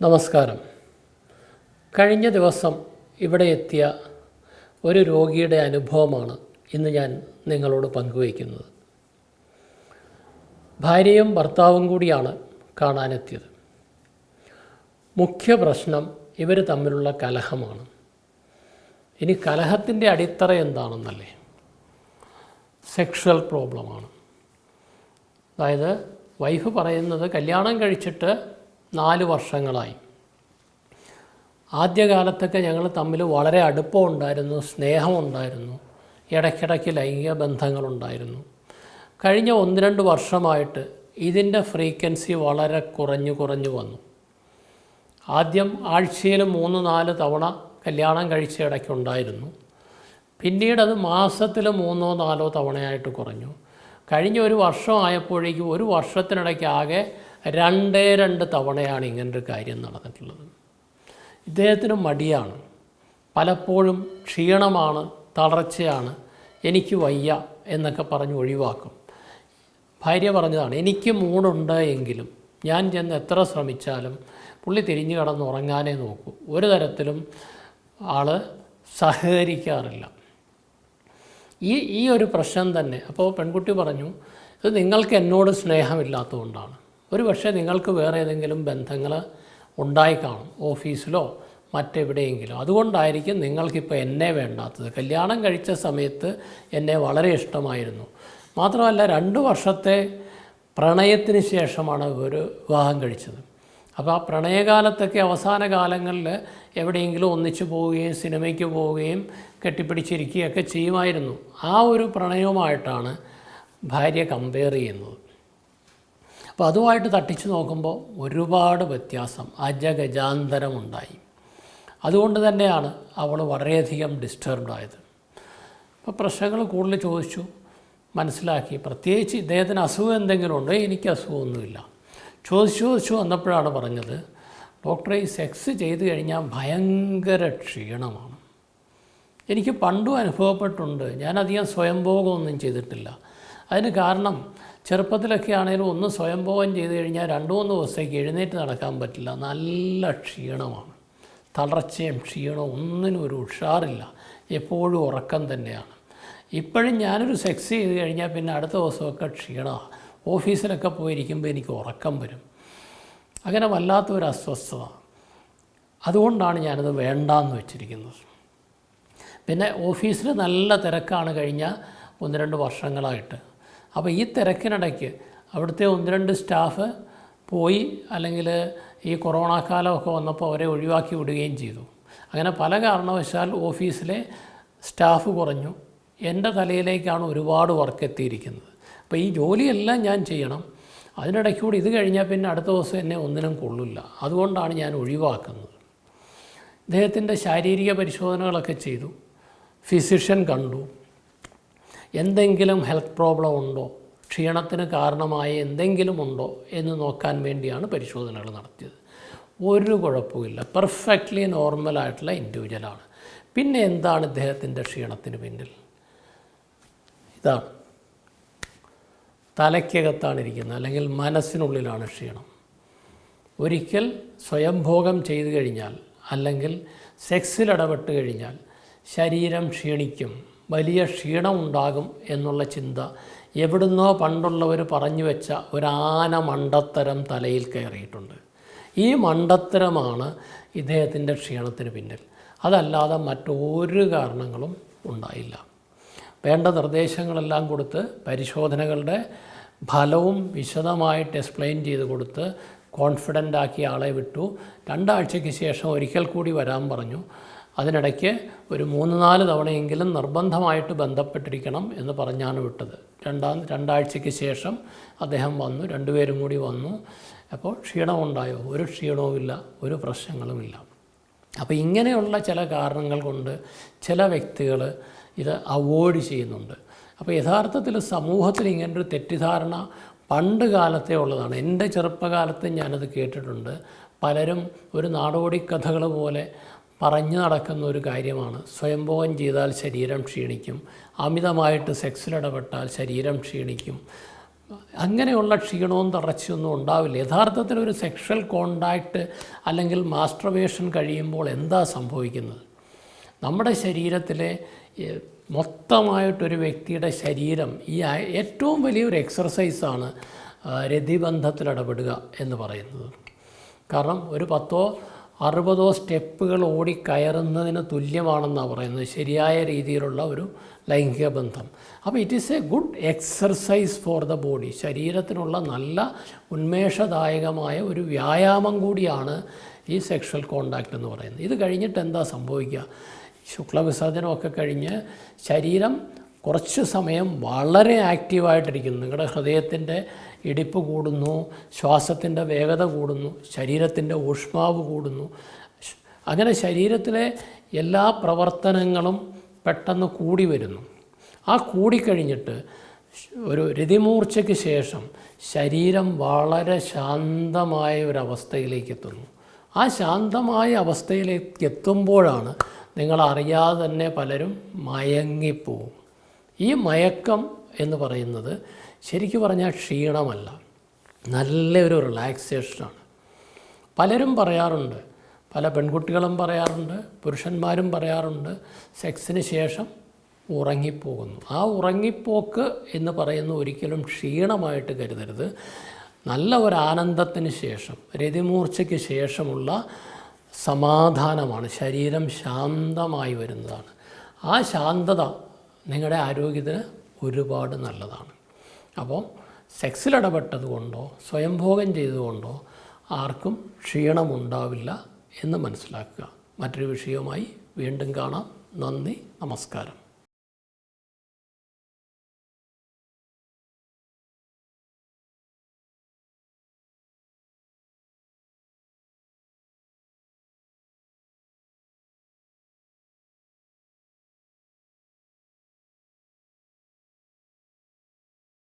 നമസ്കാരം. കഴിഞ്ഞ ദിവസം ഇവിടെ എത്തിയ ഒരു രോഗിയുടെ അനുഭവമാണ് ഇന്ന് ഞാൻ നിങ്ങളോട് പങ്കുവയ്ക്കുന്നത്. ഭാര്യയും ഭർത്താവും കൂടിയാണ് കാണാനെത്തിയത്. മുഖ്യ പ്രശ്നം ഇവർ തമ്മിലുള്ള കലഹമാണ്. ഇനി കലഹത്തിൻ്റെ അടിത്തറ എന്താണെന്നല്ലേ? സെക്ഷൽ പ്രോബ്ലമാണ്. അതായത് വൈഫ് പറയുന്നത് കല്യാണം കഴിച്ചിട്ട് 4 വർഷങ്ങളായി. ആദ്യകാലത്തൊക്കെ ഞങ്ങൾ തമ്മിൽ വളരെ അടുപ്പമുണ്ടായിരുന്നു, സ്നേഹമുണ്ടായിരുന്നു, ഇടയ്ക്കിടയ്ക്ക് ലൈംഗിക ബന്ധങ്ങളുണ്ടായിരുന്നു. കഴിഞ്ഞ 1-2 വർഷമായിട്ട് ഇതിൻ്റെ ഫ്രീക്വൻസി വളരെ കുറഞ്ഞു വന്നു. ആദ്യം ആഴ്ചയിൽ 3-4 തവണ കല്യാണം കഴിച്ച ഇടയ്ക്കുണ്ടായിരുന്നു. പിന്നീട് അത് മാസത്തിൽ 3-4 തവണയായിട്ട് കുറഞ്ഞു. കഴിഞ്ഞ 1 വർഷം ആയപ്പോഴേക്കും 1 വർഷത്തിനിടയ്ക്ക് ആകെ 2 തവണയാണ് ഇങ്ങനൊരു കാര്യം നടന്നിട്ടുള്ളത്. ഇദ്ദേഹത്തിന് മടിയാണ്, പലപ്പോഴും ക്ഷീണമാണ്, തളർച്ചയാണ്, എനിക്ക് വയ്യ എന്നൊക്കെ പറഞ്ഞ് ഒഴിവാക്കും. ഭാര്യ പറഞ്ഞതാണ്, എനിക്ക് മൂടുണ്ട് എങ്കിലും ഞാൻ ചെന്ന് എത്ര ശ്രമിച്ചാലും പുള്ളി തിരിഞ്ഞു കിടന്നുറങ്ങാനേ നോക്കൂ. ഒരു തരത്തിലും ആൾ സഹകരിക്കാറില്ല. ഈ ഒരു പ്രശ്നം തന്നെ. അപ്പോൾ പെൺകുട്ടി പറഞ്ഞു, ഇത് നിങ്ങൾക്ക് എന്നോട് സ്നേഹമില്ലാത്തതുകൊണ്ടാണ്. ഒരു പക്ഷേ നിങ്ങൾക്ക് വേറെ ഏതെങ്കിലും ബന്ധങ്ങൾ ഉണ്ടായി കാണും, ഓഫീസിലോ മറ്റെവിടെയെങ്കിലും. അതുകൊണ്ടായിരിക്കും നിങ്ങൾക്കിപ്പോൾ എന്നെ വേണ്ടാത്തത്. കല്യാണം കഴിച്ച സമയത്ത് എന്നെ വളരെ ഇഷ്ടമായിരുന്നു. മാത്രമല്ല 2 വർഷത്തെ പ്രണയത്തിന് ശേഷമാണ് ഒരു വിവാഹം കഴിച്ചത്. അപ്പോൾ ആ പ്രണയകാലത്തൊക്കെ അവസാന കാലങ്ങളിൽ എവിടെയെങ്കിലും ഒന്നിച്ചു പോവുകയും സിനിമയ്ക്ക് പോവുകയും കെട്ടിപ്പിടിച്ചിരിക്കുകയൊക്കെ ചെയ്യുമായിരുന്നു. ആ ഒരു പ്രണയവുമായിട്ടാണ് ഭാര്യ കമ്പയർ ചെയ്യുന്നത്. അപ്പോൾ അതുമായിട്ട് തട്ടിച്ച് നോക്കുമ്പോൾ ഒരുപാട് വ്യത്യാസം, അജഗജാന്തരമുണ്ടായി. അതുകൊണ്ട് തന്നെയാണ് അവൾ വളരെയധികം ഡിസ്റ്റർബ്ഡ് ആയത്. അപ്പോൾ പ്രശ്നങ്ങൾ കൂടുതൽ ചോദിച്ചു, മനസ്സിലാക്കി. പ്രത്യേകിച്ച് ഇദ്ദേഹത്തിന് അസുഖം എന്തെങ്കിലും ഉണ്ടോ? എനിക്ക് അസുഖമൊന്നുമില്ല. ചോദിച്ചു വന്നപ്പോഴാണ് പറഞ്ഞത്, ഡോക്ടറെ, ഈ സെക്സ് ചെയ്ത് കഴിഞ്ഞാൽ ഭയങ്കര ക്ഷീണമാണ്. എനിക്ക് പണ്ടും അനുഭവപ്പെട്ടുണ്ട്. ഞാനധികം സ്വയംഭോഗമൊന്നും ചെയ്തിട്ടില്ല. അതിന് കാരണം ചെറുപ്പത്തിലൊക്കെ ആണെങ്കിലും ഒന്ന് സ്വയംഭോഗം ചെയ്ത് കഴിഞ്ഞാൽ 2-3 ദിവസത്തേക്ക് എഴുന്നേറ്റ് നടക്കാൻ പറ്റില്ല. നല്ല ക്ഷീണമാണ്, തളർച്ചയും ക്ഷീണവും, ഒന്നിനും ഒരു ഉഷാറില്ല, എപ്പോഴും ഉറക്കം തന്നെയാണ്. ഇപ്പോഴും ഞാനൊരു സെക്സ് ചെയ്ത് കഴിഞ്ഞാൽ പിന്നെ അടുത്ത ദിവസമൊക്കെ ക്ഷീണമാണ്. ഓഫീസിലൊക്കെ പോയിരിക്കുമ്പോൾ എനിക്ക് ഉറക്കം വരും. അങ്ങനെ വല്ലാത്തൊരു അസ്വസ്ഥത. അതുകൊണ്ടാണ് ഞാനത് വേണ്ടാന്ന് വെച്ചിരിക്കുന്നത്. പിന്നെ ഓഫീസിൽ നല്ല തിരക്കാണ് കഴിഞ്ഞ 1-2 വർഷങ്ങളായിട്ട്. അപ്പോൾ ഈ തിരക്കിനിടയ്ക്ക് അവിടുത്തെ 1-2 സ്റ്റാഫ് പോയി, അല്ലെങ്കിൽ ഈ കൊറോണ കാലമൊക്കെ വന്നപ്പോൾ അവരെ ഒഴിവാക്കി വിടുകയും ചെയ്തു. അങ്ങനെ പല കാരണവശാൽ ഓഫീസിലെ സ്റ്റാഫ് കുറഞ്ഞു. എൻ്റെ തലയിലേക്കാണ് ഒരുപാട് വർക്ക് എത്തിയിരിക്കുന്നത്. അപ്പോൾ ഈ ജോലിയെല്ലാം ഞാൻ ചെയ്യണം. അതിനിടയ്ക്ക് കൂടി ഇത് കഴിഞ്ഞാൽ പിന്നെ അടുത്ത ദിവസം എന്നെ ഒന്നിനും കൊള്ളില്ല. അതുകൊണ്ടാണ് ഞാൻ ഒഴിവാക്കുന്നത്. ഇദ്ദേഹത്തിൻ്റെ ശാരീരിക പരിശോധനകളൊക്കെ ചെയ്തു, ഫിസിഷ്യൻ കണ്ടു. എന്തെങ്കിലും ഹെൽത്ത് പ്രോബ്ലം ഉണ്ടോ, ക്ഷീണത്തിന് കാരണമായ എന്തെങ്കിലും ഉണ്ടോ എന്ന് നോക്കാൻ വേണ്ടിയാണ് പരിശോധനകൾ നടത്തിയത്. ഒരു കുഴപ്പമില്ല, പെർഫെക്റ്റ്ലി നോർമലായിട്ടുള്ള ഇൻഡിവിജ്വലാണ്. പിന്നെ എന്താണ് ഇദ്ദേഹത്തിൻ്റെ ക്ഷീണത്തിന് പിന്നിൽ? ഇതാണ്, തലയ്ക്കകത്താണ് ഇരിക്കുന്നത്, അല്ലെങ്കിൽ മനസ്സിനുള്ളിലാണ് ക്ഷീണം. ഒരിക്കൽ സ്വയംഭോഗം ചെയ്തു കഴിഞ്ഞാൽ, അല്ലെങ്കിൽ സെക്സിലിടപെട്ട് കഴിഞ്ഞാൽ ശരീരം ക്ഷീണിക്കും, വലിയ ക്ഷീണം ഉണ്ടാകും എന്നുള്ള ചിന്ത എവിടുന്നോ പണ്ടുള്ളവർ പറഞ്ഞു വെച്ച ഒരാന മണ്ടത്തരം തലയിൽ കയറിയിട്ടുണ്ട്. ഈ മണ്ടത്തരമാണ് ഇദ്ദേഹത്തിൻ്റെ ക്ഷീണത്തിന് പിന്നിൽ. അതല്ലാതെ മറ്റൊരു കാരണങ്ങളും ഉണ്ടായില്ല. വേണ്ട നിർദ്ദേശങ്ങളെല്ലാം കൊടുത്ത്, പരിശോധനകളുടെ ഫലവും വിശദമായിട്ട് എക്സ്പ്ലെയിൻ ചെയ്ത് കൊടുത്ത് കോൺഫിഡൻ്റ് ആക്കി ആളെ വിട്ടു. 2 ആഴ്ചയ്ക്ക് ശേഷം ഒരിക്കൽ കൂടി വരാൻ പറഞ്ഞു. അതിനിടയ്ക്ക് ഒരു 3-4 തവണയെങ്കിലും നിർബന്ധമായിട്ട് ബന്ധപ്പെട്ടിരിക്കണം എന്ന് പറഞ്ഞാണ് വിട്ടത്. 2 ആഴ്ചയ്ക്ക് ശേഷം അദ്ദേഹം വന്നു, 2 പേരും കൂടി വന്നു. അപ്പോൾ ക്ഷീണമുണ്ടായോ? ഒരു ക്ഷീണവുമില്ല, ഒരു പ്രശ്നങ്ങളുമില്ല. അപ്പോൾ ഇങ്ങനെയുള്ള ചില കാരണങ്ങൾ കൊണ്ട് ചില വ്യക്തികൾ ഇത് അവോയ്ഡ് ചെയ്യുന്നുണ്ട്. അപ്പോൾ യഥാർത്ഥത്തിൽ സമൂഹത്തിൽ ഇങ്ങനൊരു തെറ്റിദ്ധാരണ പണ്ട് കാലത്തേ ഉള്ളതാണ്. എൻ്റെ ചെറുപ്പകാലത്ത് ഞാനത് കേട്ടിട്ടുണ്ട്. പലരും ഒരു നാടോടി കഥകൾ പോലെ പറഞ്ഞു നടക്കുന്ന ഒരു കാര്യമാണ്. സ്വയംഭോഗം ചെയ്താൽ ശരീരം ക്ഷീണിക്കും, അമിതമായിട്ട് സെക്സിലിടപെട്ടാൽ ശരീരം ക്ഷീണിക്കും, അങ്ങനെയുള്ള ക്ഷീണവും തളർച്ചയൊന്നും ഉണ്ടാവില്ല. യഥാർത്ഥത്തിൽ ഒരു സെക്ഷൽ കോണ്ടാക്റ്റ് അല്ലെങ്കിൽ മാസ്റ്റർബേഷൻ കഴിയുമ്പോൾ എന്താ സംഭവിക്കുന്നത്? നമ്മുടെ ശരീരത്തിലെ മൊത്തമായിട്ടൊരു വ്യക്തിയുടെ ശരീരം ഏറ്റവും വലിയൊരു എക്സർസൈസാണ് രതിബന്ധത്തിലിടപെടുക എന്ന് പറയുന്നത്. കാരണം ഒരു 10-60 സ്റ്റെപ്പുകൾ ഓടിക്കയറുന്നതിന് തുല്യമാണെന്നാണ് പറയുന്നത് ശരിയായ രീതിയിലുള്ള ഒരു ലൈംഗിക ബന്ധം. അപ്പോൾ it is a good exercise for the body. ശരീരത്തിനുള്ള നല്ല ഉന്മേഷദായകമായ ഒരു വ്യായാമം കൂടിയാണ് ഈ സെക്ഷൽ കോണ്ടാക്റ്റ് എന്ന് പറയുന്നത്. ഇത് കഴിഞ്ഞിട്ട് എന്താ സംഭവിക്കുക? ശുക്ലവിസർജനമൊക്കെ കഴിഞ്ഞ് ശരീരം കുറച്ച് സമയം വളരെ ആക്റ്റീവായിട്ടിരിക്കുന്നു. നിങ്ങളുടെ ഹൃദയത്തിൻ്റെ ഇടിപ്പ് കൂടുന്നു, ശ്വാസത്തിൻ്റെ വേഗത കൂടുന്നു, ശരീരത്തിൻ്റെ ഊഷ്മാവ് കൂടുന്നു. അങ്ങനെ ശരീരത്തിലെ എല്ലാ പ്രവർത്തനങ്ങളും പെട്ടെന്ന് കൂടി വരുന്നു. ആ കൂടിക്കഴിഞ്ഞിട്ട് ഒരു രതിമൂർച്ചയ്ക്ക് ശേഷം ശരീരം വളരെ ശാന്തമായ ഒരവസ്ഥയിലേക്ക് എത്തുന്നു. ആ ശാന്തമായ അവസ്ഥയിലേക്ക് എത്തുമ്പോഴാണ് നിങ്ങളറിയാതെ തന്നെ പലരും മയങ്ങിപ്പോവും. ഈ മയക്കം എന്ന് പറയുന്നത് ശരിക്കും പറഞ്ഞാൽ ക്ഷീണമല്ല, നല്ലൊരു റിലാക്സേഷനാണ്. പലരും പറയാറുണ്ട്, പല പെൺകുട്ടികളും പറയാറുണ്ട്, പുരുഷന്മാരും പറയാറുണ്ട്, സെക്സിന് ശേഷം ഉറങ്ങിപ്പോകുന്നു. ആ ഉറങ്ങിപ്പോക്ക് എന്ന് പറയുന്ന ഒരിക്കലും ക്ഷീണമായിട്ട് കരുതരുത്. നല്ല ഒരു ആനന്ദത്തിന് ശേഷം, രതിമൂർച്ചയ്ക്ക് ശേഷമുള്ള സമാധാനമാണ്. ശരീരം ശാന്തമായി വരുന്നതാണ്. ആ ശാന്തത നിങ്ങളുടെ ആരോഗ്യത്തിന് ഒരുപാട് നല്ലതാണ്. അപ്പോൾ സെക്സിലിടപെട്ടതുകൊണ്ടോ സ്വയംഭോഗം ചെയ്തുകൊണ്ടോ ആർക്കും ക്ഷീണമുണ്ടാവില്ല എന്ന് മനസ്സിലാക്കുക. മറ്റൊരു വിഷയവുമായി വീണ്ടും കാണാം. നന്ദി, നമസ്കാരം.